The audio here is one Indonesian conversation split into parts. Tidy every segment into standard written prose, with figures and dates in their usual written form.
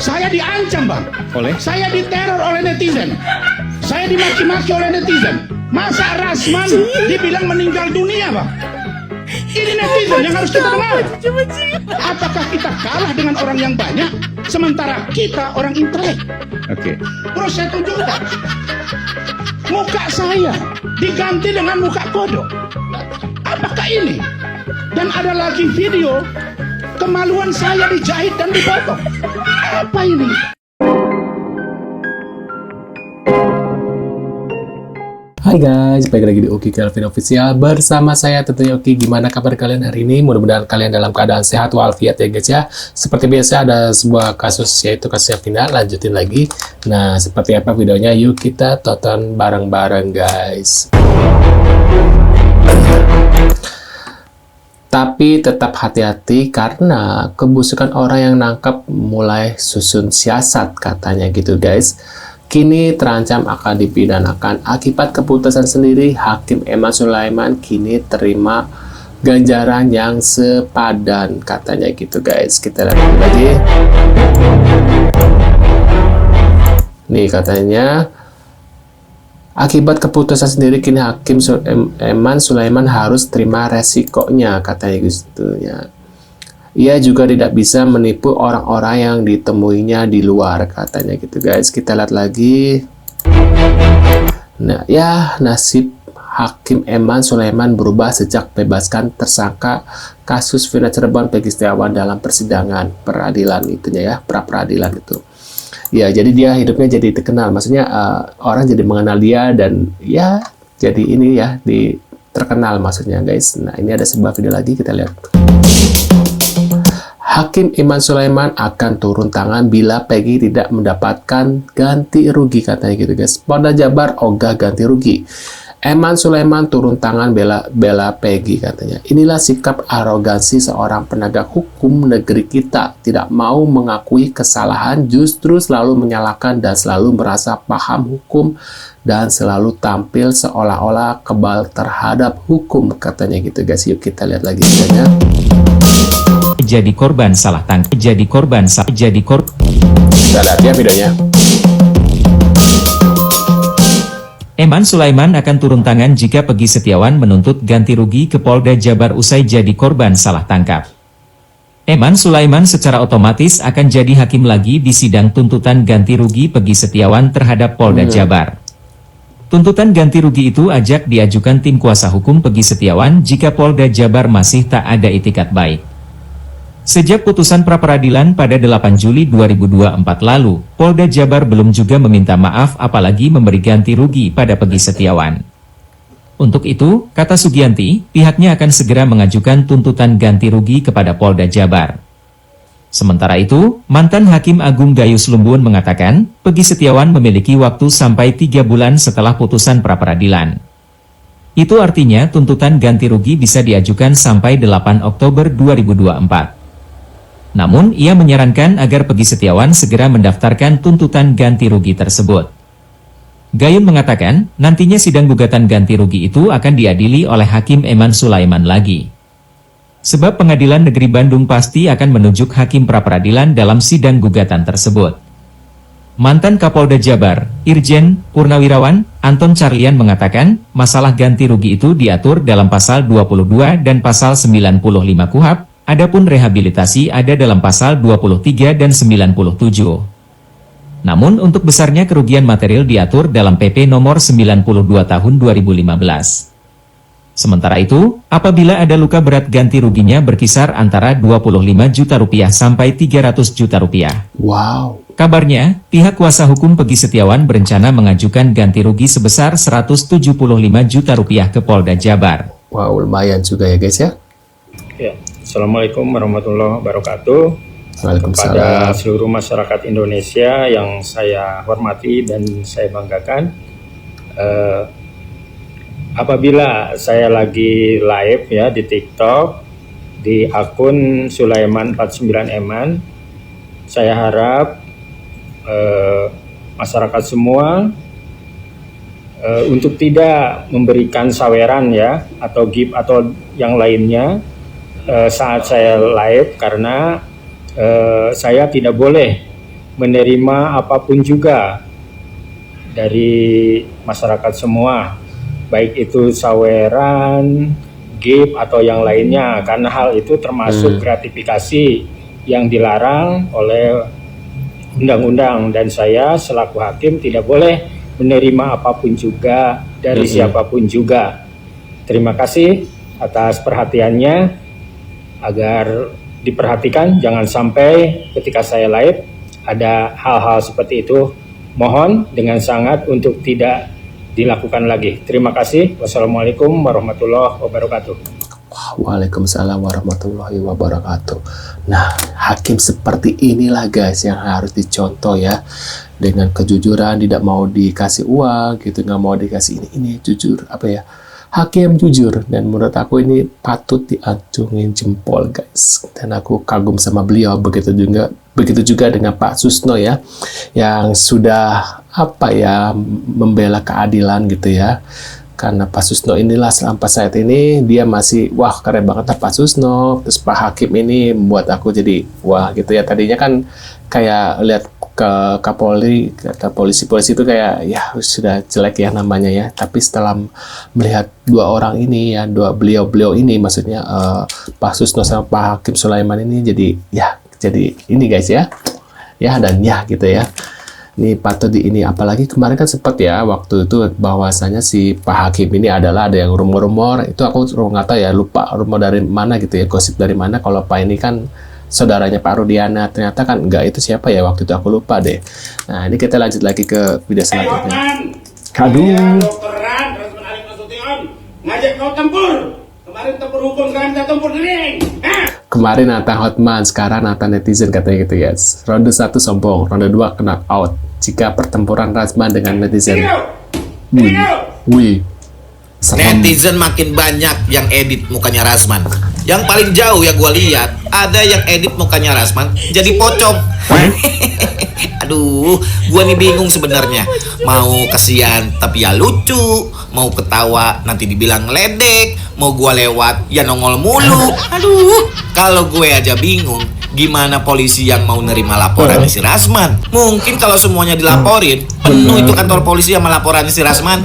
Saya diancam, Bang. Oleh? Saya diteror oleh netizen. Saya dimaki-maki oleh netizen. Masa Rasman dibilang meninggal dunia, Bang? Ini netizen yang harus kita dengar. Apakah kita kalah dengan orang yang banyak, sementara kita orang intelek? Oke. Terus saya tunjukkan. Muka saya diganti dengan muka kodok. Apakah ini? Dan ada lagi video kemaluan saya dijahit dan dipotong. Apa ini? Hai guys, balik lagi di Oki Kelvin Official bersama saya tentunya Oki. Gimana kabar kalian hari ini? Mudah-mudahan kalian dalam keadaan sehat walafiat ya guys ya. Seperti biasa ada sebuah kasus, yaitu kasusnya Vina. Lanjutin lagi. Nah, seperti apa videonya? Yuk kita tonton bareng-bareng guys. Tapi tetap hati-hati karena kebusukan orang yang nangkap mulai susun siasat katanya gitu guys. Kini terancam akan dipidanakan. Akibat keputusan sendiri, Hakim Eman Sulaiman kini terima ganjaran yang sepadan katanya gitu guys. Kita lihat lagi. Nih katanya, akibat keputusan sendiri kini Hakim Eman Sulaiman harus terima resikonya katanya gitu ya. Ia juga tidak bisa menipu orang-orang yang ditemuinya di luar katanya gitu guys. Kita lihat lagi. Nah ya, nasib Hakim Eman Sulaiman berubah sejak bebaskan tersangka kasus Vina Cirebon Peggy Setiawan dalam persidangan peradilan itunya ya, pra-peradilan itu. Ya, jadi dia hidupnya jadi terkenal. Maksudnya orang jadi mengenal dia dan ya jadi ini ya terkenal maksudnya guys. Nah, ini ada sebuah video lagi, kita lihat. Hakim Eman Sulaiman akan turun tangan bila Peggy tidak mendapatkan ganti rugi katanya gitu guys. Polda Jabar ogah ganti rugi. Eman Sulaiman turun tangan bela Peggy katanya. Inilah sikap arogansi seorang penegak hukum negeri kita. Tidak mau mengakui kesalahan, justru selalu menyalahkan dan selalu merasa paham hukum dan selalu tampil seolah-olah kebal terhadap hukum katanya gitu guys. Yuk kita lihat lagi videonya. Jadi korban salah tangkap, Kita lihat ya videonya. Eman Sulaiman akan turun tangan jika Peggy Setiawan menuntut ganti rugi ke Polda Jabar usai jadi korban salah tangkap. Eman Sulaiman secara otomatis akan jadi hakim lagi di sidang tuntutan ganti rugi Peggy Setiawan terhadap Polda Jabar. Tuntutan ganti rugi itu ajak diajukan tim kuasa hukum Peggy Setiawan jika Polda Jabar masih tak ada itikat baik. Sejak putusan pra-peradilan pada 8 Juli 2024 lalu, Polda Jabar belum juga meminta maaf apalagi memberi ganti rugi pada Peggy Setiawan. Untuk itu, kata Sugianti, pihaknya akan segera mengajukan tuntutan ganti rugi kepada Polda Jabar. Sementara itu, mantan Hakim Agung Gayus Lumbun mengatakan, Peggy Setiawan memiliki waktu sampai 3 bulan setelah putusan pra-peradilan. Itu artinya tuntutan ganti rugi bisa diajukan sampai 8 Oktober 2024. Namun, ia menyarankan agar Peggy Setiawan segera mendaftarkan tuntutan ganti rugi tersebut. Gayun mengatakan, nantinya sidang gugatan ganti rugi itu akan diadili oleh Hakim Eman Sulaiman lagi. Sebab Pengadilan Negeri Bandung pasti akan menunjuk hakim pra-peradilan dalam sidang gugatan tersebut. Mantan Kapolda Jabar, Irjen Purnawirawan, Anton Carlian mengatakan, masalah ganti rugi itu diatur dalam pasal 22 dan pasal 95 KUHP. Adapun rehabilitasi ada dalam pasal 23 dan 97. Namun untuk besarnya kerugian material diatur dalam PP nomor 92 tahun 2015. Sementara itu, apabila ada luka berat ganti ruginya berkisar antara 25 juta rupiah sampai 300 juta rupiah. Wow. Kabarnya, pihak kuasa hukum Peggy Setiawan berencana mengajukan ganti rugi sebesar 175 juta rupiah ke Polda Jabar. Wow, lumayan juga ya guys ya. Ya. Assalamualaikum warahmatullahi wabarakatuh. Kepada seluruh masyarakat Indonesia yang saya hormati dan saya banggakan, apabila saya lagi live ya di TikTok di akun Sulaiman 49 Eman, saya harap masyarakat semua untuk tidak memberikan saweran ya atau gift atau yang lainnya saat saya live, karena saya tidak boleh menerima apapun juga dari masyarakat semua, baik itu saweran, gift atau yang lainnya, karena hal itu termasuk gratifikasi yang dilarang oleh undang-undang, dan saya selaku hakim tidak boleh menerima apapun juga dari siapapun juga. Terima kasih atas perhatiannya, agar diperhatikan jangan sampai ketika saya live ada hal-hal seperti itu. Mohon dengan sangat untuk tidak dilakukan lagi. Terima kasih. Wassalamualaikum warahmatullahi wabarakatuh. Waalaikumsalam warahmatullahi wabarakatuh. Nah, hakim seperti inilah guys yang harus dicontoh ya. Dengan kejujuran, tidak mau dikasih uang gitu, nggak mau dikasih ini jujur, apa ya, hakim jujur. Dan menurut aku ini patut diacungin jempol guys, dan aku kagum sama beliau. Begitu juga dengan Pak Susno ya, yang sudah apa ya, membela keadilan gitu ya. Karena Pak Susno inilah sampai saat ini dia masih, wah keren banget Pak Susno. Terus Pak Hakim ini membuat aku jadi wah gitu ya. Tadinya kan kayak lihat ke Kapolri, kata polisi itu kayak ya sudah jelek ya namanya ya. Tapi setelah melihat dua orang ini ya, beliau ini maksudnya Pak Susno sama Pak Hakim Sulaiman ini, jadi ini guys ya dan ya gitu ya. Ini patut ini, apalagi kemarin kan sempat ya waktu itu bahwasanya si Pak Hakim ini adalah ada yang rumor-rumor, itu aku nggak tahu ya, lupa rumor dari mana gitu ya, gosip dari mana kalau Pak ini kan saudaranya Pak Rudiana, ternyata kan enggak, itu siapa ya waktu itu aku lupa deh. Nah ini kita lanjut lagi ke video selanjutnya. Aduh. Ngajak kau tempur. Kemarin tempur hukum, sekarang kita tempur gening. Kemarin Nathan Hotman, sekarang Nathan netizen katanya gitu ya. Ronde 1 sombong, ronde 2 kena out. Jika pertempuran Rasman dengan netizen. Wih. Netizen makin banyak yang edit mukanya Rasman. Yang paling jauh yang gue lihat, ada yang edit mukanya Rasman jadi pocong. Aduh, gue nih bingung sebenarnya. Mau kasihan tapi ya lucu, mau ketawa nanti dibilang ledek, mau gue lewat ya nongol mulu. Aduh, kalau gue aja bingung, gimana polisi yang mau nerima laporan si Rasman? Mungkin kalau semuanya dilaporin, penuh itu kantor polisi yang melaporan si Rasman.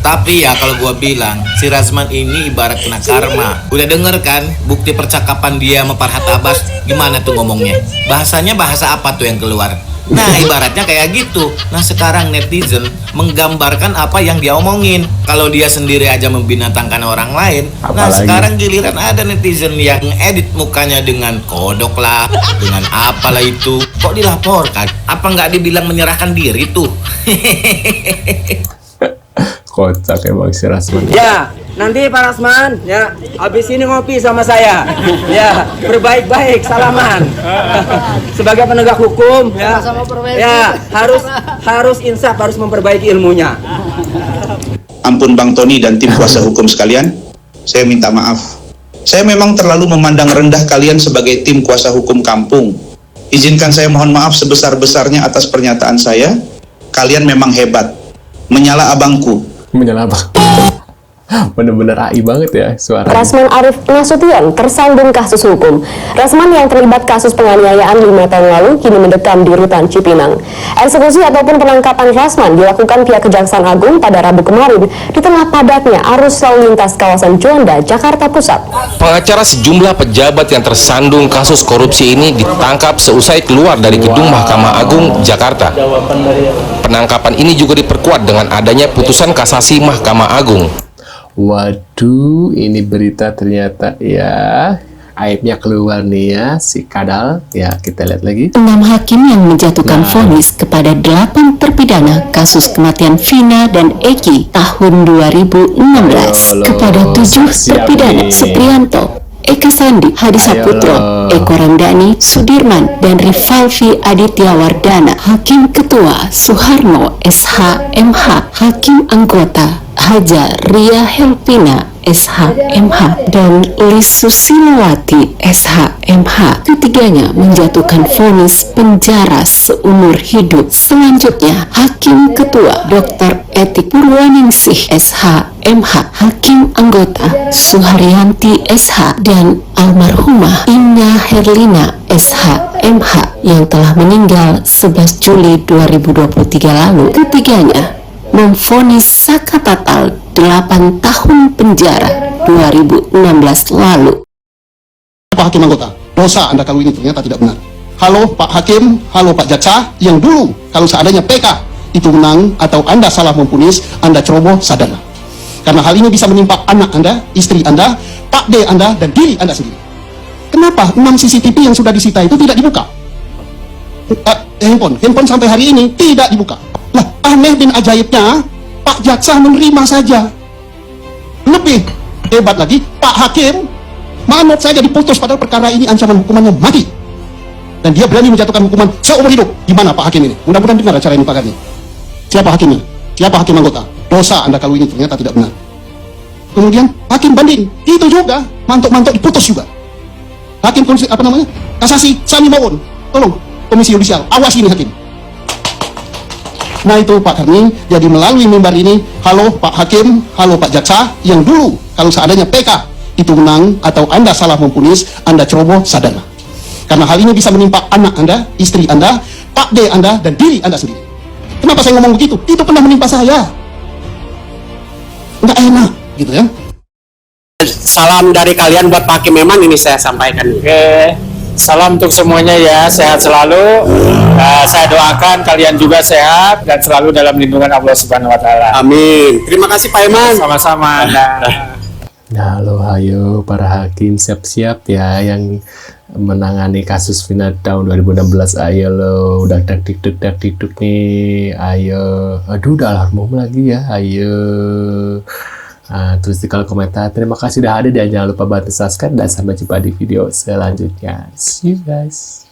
Tapi ya kalau gua bilang, si Rasman ini ibarat kena karma. Udah denger kan bukti percakapan dia sama Farhat Abbas? Gimana tuh ngomongnya? Bahasanya bahasa apa tuh yang keluar? Nah ibaratnya kayak gitu. Nah sekarang netizen menggambarkan apa yang dia omongin. Kalau dia sendiri aja membinatangkan orang lain. Nah sekarang giliran ada netizen yang edit mukanya dengan kodok lah, dengan apalah itu. Kok dilaporkan? Apa nggak dibilang menyerahkan diri tuh? Kocak emang si Rasman. Ya, nanti Pak Rasman, ya, habis ini ngopi sama saya. Ya, berbaik-baik, salaman. Sebagai penegak hukum, ya, harus insaf, harus memperbaiki ilmunya. Ampun Bang Tony dan tim kuasa hukum sekalian, saya minta maaf. Saya memang terlalu memandang rendah kalian sebagai tim kuasa hukum kampung. Izinkan saya mohon maaf sebesar-besarnya atas pernyataan saya. Kalian memang hebat. Menyala abangku. Menyala abang. Bener-bener AI banget ya suaranya. Rasman Arif Nasution tersandung kasus hukum. Rasman yang terlibat kasus penganiayaan 5 tahun lalu kini mendekam di rutan Cipinang. Eksekusi ataupun penangkapan Rasman dilakukan pihak Kejaksaan Agung pada Rabu kemarin di tengah padatnya arus lalu lintas kawasan Juanda, Jakarta Pusat. Pengacara sejumlah pejabat yang tersandung kasus korupsi ini ditangkap seusai keluar dari gedung Mahkamah Agung, Jakarta. Penangkapan ini juga diperkuat dengan adanya putusan kasasi Mahkamah Agung. Waduh, ini berita ternyata ya aibnya keluar nih ya si Kadal. Ya kita lihat lagi. 6 hakim yang menjatuhkan vonis kepada 8 terpidana kasus kematian Vina dan Eki tahun 2016 kepada 7 terpidana Suprianto, Eka Sandi, Hadi Saputro, Eko Ramdhani, Sudirman, dan Rivalvi Aditya Wardana. Hakim Ketua Suharno SH MH, Hakim Anggota Haja Ria Helpina, SH/MH dan Lisusilawati SH/MH. Ketiganya menjatuhkan vonis penjara seumur hidup. Selanjutnya, Hakim Ketua Dr. Etik Purwaningsih SH/MH, Hakim Anggota Suharyanti SH, dan almarhumah Inna Herlina SH/MH yang telah meninggal 11 Juli 2023 lalu. Ketiganya memvonis Sakatatal 8 tahun penjara 2016 lalu. Pak Hakim Anggota, dosa Anda kalau ini ternyata tidak benar. Halo Pak Hakim, halo Pak Jaksa, yang dulu kalau seandainya PK itu menang atau Anda salah memvonis, Anda ceroboh, sadarlah. Karena hal ini bisa menimpa anak Anda, istri Anda, Pak D Anda, dan diri Anda sendiri. Kenapa 6 CCTV yang sudah disita itu tidak dibuka? Handphone sampai hari ini tidak dibuka. Lah, aneh dan ajaibnya, Pak Jaksa menerima saja. Lebih hebat lagi, Pak Hakim manut saja diputus padahal perkara ini ancaman hukumannya mati. Dan dia berani menjatuhkan hukuman seumur hidup. Gimana Pak Hakim ini? Mudah-mudahan dengar acara ini Pak Karni. Siapa hakimnya? Siapa hakim anggota? Dosa Anda kalau ini ternyata tidak benar. Kemudian hakim banding, itu juga mantuk-mantuk diputus juga. Hakim kasasi Sami Mawon, tolong Komisi Yudisial, awas ini hakim. Nah itu Pak Karni, jadi melalui mimbar ini, halo Pak Hakim, halo Pak Jaksa, yang dulu kalau seandainya PK itu menang atau Anda salah memvonis, Anda ceroboh, sadarlah. Karena hal ini bisa menimpa anak Anda, istri Anda, Pak D Anda, dan diri Anda sendiri. Kenapa saya ngomong begitu? Itu pernah menimpa saya. Nggak enak, gitu ya. Salam dari kalian buat Pak Hakim Eman ini saya sampaikan. Oke, salam untuk semuanya ya, sehat selalu. Saya doakan kalian juga sehat dan selalu dalam lindungan Allah Subhanahu Wa Taala. Amin. Terima kasih Pak Eman. Sama-sama. Nah, lo ayo para hakim siap-siap ya yang menangani kasus Vina tahun 2016. Ayo lo, udah dak-dik-dik nih. Ayo, aduh udah alarm lagi ya. Ayo. Tulis di kolom komentar. Terima kasih udah hadir dan jangan lupa bantu subscribe dan sampai jumpa di video selanjutnya. See you guys.